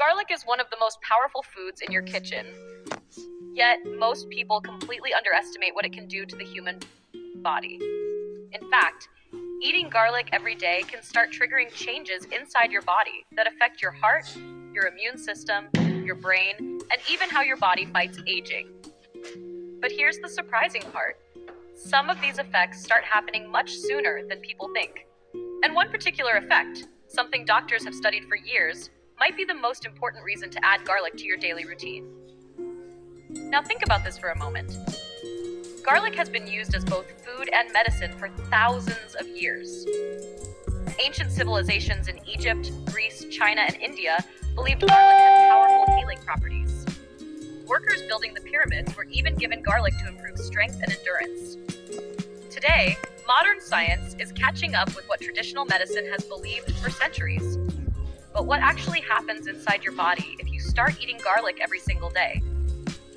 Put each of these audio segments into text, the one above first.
Garlic is one of the most powerful foods in your kitchen, yet most people completely underestimate what it can do to the human body. In fact, eating garlic every day can start triggering changes inside your body that affect your heart, your immune system, your brain, and even how your body fights aging. But here's the surprising part. Some of these effects start happening much sooner than people think. And one particular effect, something doctors have studied for years, might be the most important reason to add garlic to your daily routine. Now think about this for a moment. Garlic has been used as both food and medicine for thousands of years. Ancient civilizations in Egypt, Greece, China, and India believed garlic had powerful healing properties. Workers building the pyramids were even given garlic to improve strength and endurance. Today, modern science is catching up with what traditional medicine has believed for centuries. But what actually happens inside your body if you start eating garlic every single day?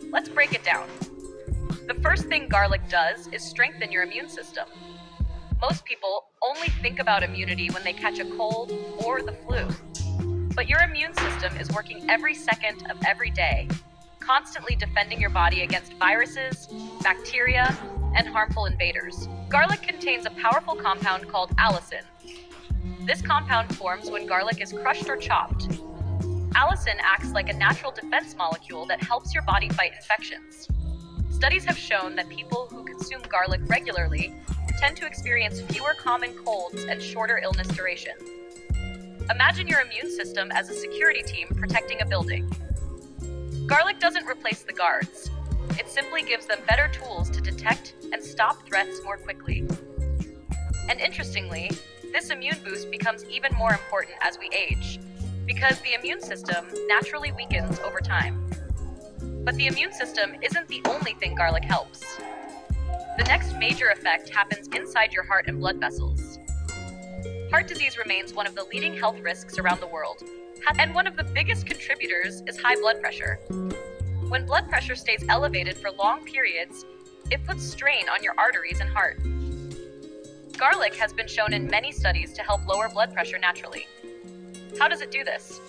Let's break it down. The first thing garlic does is strengthen your immune system. Most people only think about immunity when they catch a cold or the flu. But your immune system is working every second of every day, constantly defending your body against viruses, bacteria, and harmful invaders. Garlic contains a powerful compound called allicin. This compound forms when garlic is crushed or chopped. Allicin acts like a natural defense molecule that helps your body fight infections. Studies have shown that people who consume garlic regularly tend to experience fewer common colds and shorter illness duration. Imagine your immune system as a security team protecting a building. Garlic doesn't replace the guards. It simply gives them better tools to detect and stop threats more quickly. And interestingly, this immune boost becomes even more important as we age, because the immune system naturally weakens over time. But the immune system isn't the only thing garlic helps. The next major effect happens inside your heart and blood vessels. Heart disease remains one of the leading health risks around the world, and one of the biggest contributors is high blood pressure. When blood pressure stays elevated for long periods, it puts strain on your arteries and heart. Garlic has been shown in many studies to help lower blood pressure naturally. How does it do this?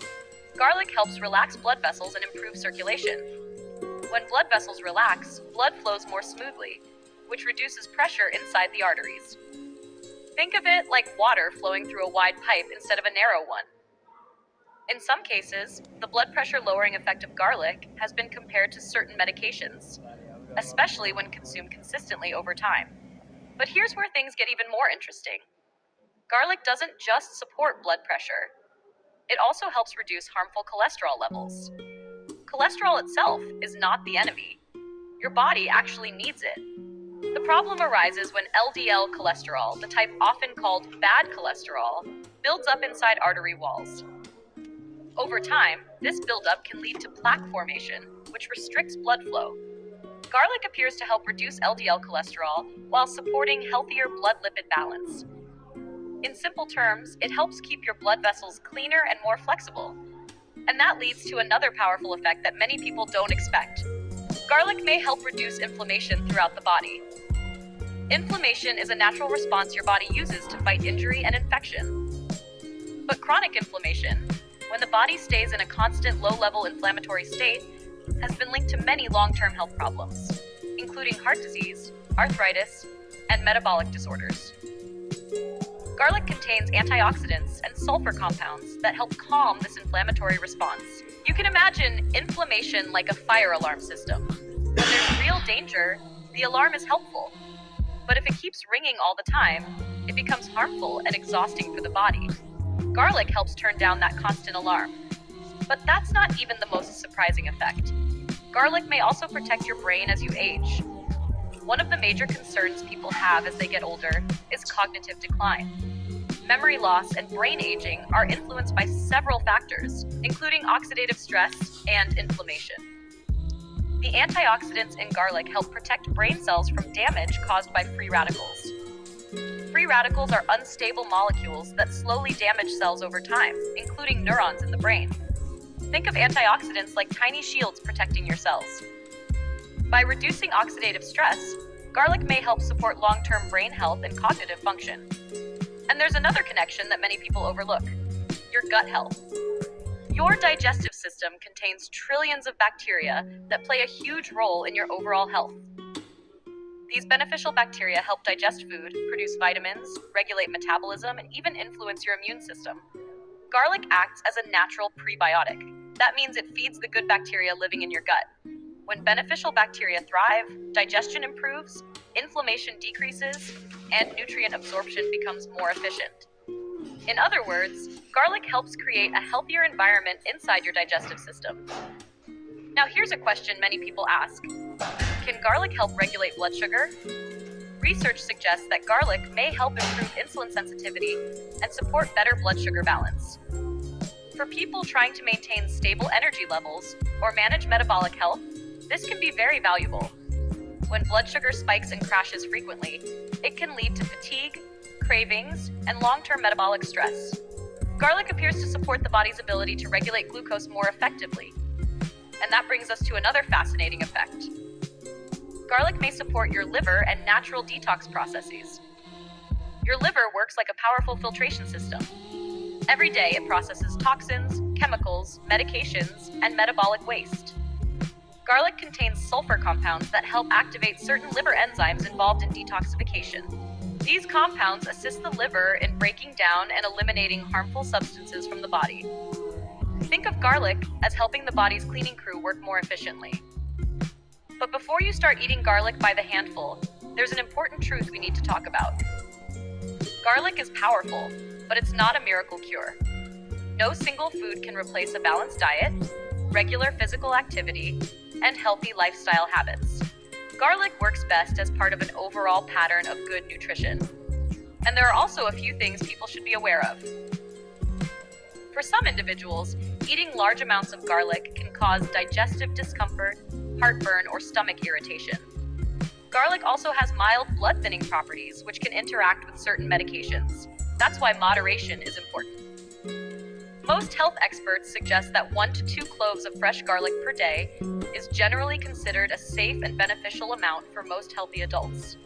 Garlic helps relax blood vessels and improve circulation. When blood vessels relax, blood flows more smoothly, which reduces pressure inside the arteries. Think of it like water flowing through a wide pipe instead of a narrow one. In some cases, the blood pressure lowering effect of garlic has been compared to certain medications, especially when consumed consistently over time. But here's where things get even more interesting. Garlic doesn't just support blood pressure. It also helps reduce harmful cholesterol levels. Cholesterol itself is not the enemy. Your body actually needs it. The problem arises when LDL cholesterol, the type often called bad cholesterol, builds up inside artery walls. Over time, this buildup can lead to plaque formation, which restricts blood flow. Garlic appears to help reduce LDL cholesterol while supporting healthier blood lipid balance. In simple terms, it helps keep your blood vessels cleaner and more flexible. And that leads to another powerful effect that many people don't expect. Garlic may help reduce inflammation throughout the body. Inflammation is a natural response your body uses to fight injury and infection. But chronic inflammation, when the body stays in a constant low-level inflammatory state, has been linked to many long-term health problems, including heart disease, arthritis, and metabolic disorders. Garlic contains antioxidants and sulfur compounds that help calm this inflammatory response. You can imagine inflammation like a fire alarm system. When there's real danger, the alarm is helpful. But if it keeps ringing all the time, it becomes harmful and exhausting for the body. Garlic helps turn down that constant alarm. But that's not even the most surprising effect. Garlic may also protect your brain as you age. One of the major concerns people have as they get older is cognitive decline. Memory loss and brain aging are influenced by several factors, including oxidative stress and inflammation. The antioxidants in garlic help protect brain cells from damage caused by free radicals. Free radicals are unstable molecules that slowly damage cells over time, including neurons in the brain. Think of antioxidants like tiny shields protecting your cells. By reducing oxidative stress, garlic may help support long-term brain health and cognitive function. And there's another connection that many people overlook: your gut health. Your digestive system contains trillions of bacteria that play a huge role in your overall health. These beneficial bacteria help digest food, produce vitamins, regulate metabolism, and even influence your immune system. Garlic acts as a natural prebiotic. That means it feeds the good bacteria living in your gut. When beneficial bacteria thrive, digestion improves, inflammation decreases, and nutrient absorption becomes more efficient. In other words, garlic helps create a healthier environment inside your digestive system. Now here's a question many people ask. Can garlic help regulate blood sugar? Research suggests that garlic may help improve insulin sensitivity and support better blood sugar balance. For people trying to maintain stable energy levels or manage metabolic health, this can be very valuable. When blood sugar spikes and crashes frequently, it can lead to fatigue, cravings, and long-term metabolic stress. Garlic appears to support the body's ability to regulate glucose more effectively. And that brings us to another fascinating effect. Garlic may support your liver and natural detox processes. Your liver works like a powerful filtration system. Every day it processes toxins, chemicals, medications, and metabolic waste. Garlic contains sulfur compounds that help activate certain liver enzymes involved in detoxification. These compounds assist the liver in breaking down and eliminating harmful substances from the body. Think of garlic as helping the body's cleaning crew work more efficiently. But before you start eating garlic by the handful, there's an important truth we need to talk about. Garlic is powerful, but it's not a miracle cure. No single food can replace a balanced diet, regular physical activity, and healthy lifestyle habits. Garlic works best as part of an overall pattern of good nutrition. And there are also a few things people should be aware of. For some individuals, eating large amounts of garlic can cause digestive discomfort, heartburn, or stomach irritation. Garlic also has mild blood thinning properties, which can interact with certain medications. That's why moderation is important. Most health experts suggest that 1 to 2 cloves of fresh garlic per day is generally considered a safe and beneficial amount for most healthy adults.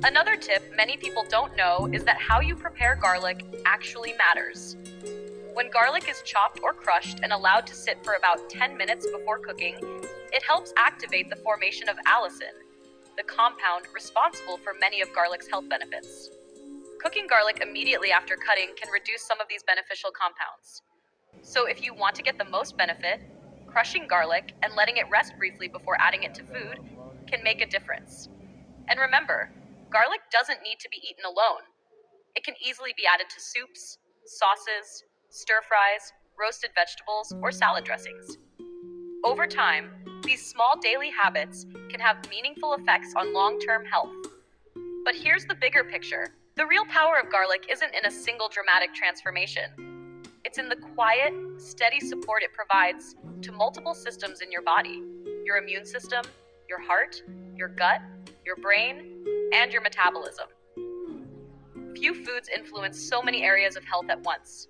Another tip many people don't know is that how you prepare garlic actually matters. When garlic is chopped or crushed and allowed to sit for about 10 minutes before cooking, it helps activate the formation of allicin, the compound responsible for many of garlic's health benefits. Cooking garlic immediately after cutting can reduce some of these beneficial compounds. So if you want to get the most benefit, crushing garlic and letting it rest briefly before adding it to food can make a difference. And remember, garlic doesn't need to be eaten alone. It can easily be added to soups, sauces, stir-fries, roasted vegetables, or salad dressings. Over time, these small daily habits can have meaningful effects on long-term health. But here's the bigger picture. The real power of garlic isn't in a single dramatic transformation. It's in the quiet, steady support it provides to multiple systems in your body: your immune system, your heart, your gut, your brain, and your metabolism. Few foods influence so many areas of health at once.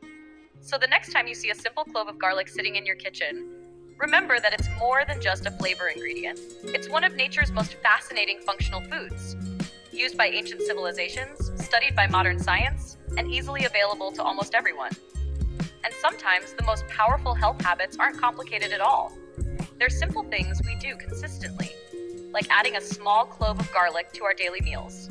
So the next time you see a simple clove of garlic sitting in your kitchen, remember that it's more than just a flavor ingredient. It's one of nature's most fascinating functional foods, used by ancient civilizations, studied by modern science, and easily available to almost everyone. And sometimes the most powerful health habits aren't complicated at all. They're simple things we do consistently, like adding a small clove of garlic to our daily meals.